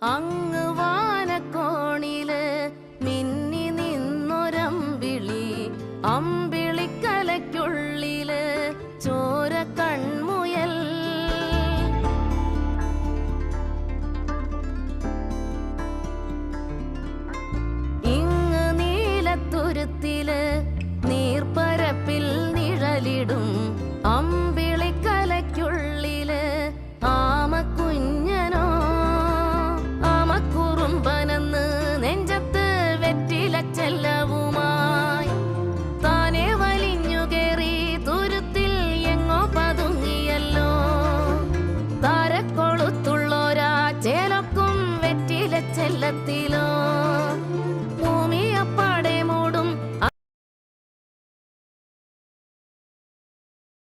അങ്ങ് വാനക്കോണില് മിന്നി നിന്നൊരമ്പിളി, അമ്പിളിക്കലയ്ക്കുള്ളില് ചോര കൺമുയൽ. ഇങ്ങ് നീലത്തുരുത്തില് നീർപ്പരപ്പിൽ നിഴലിടും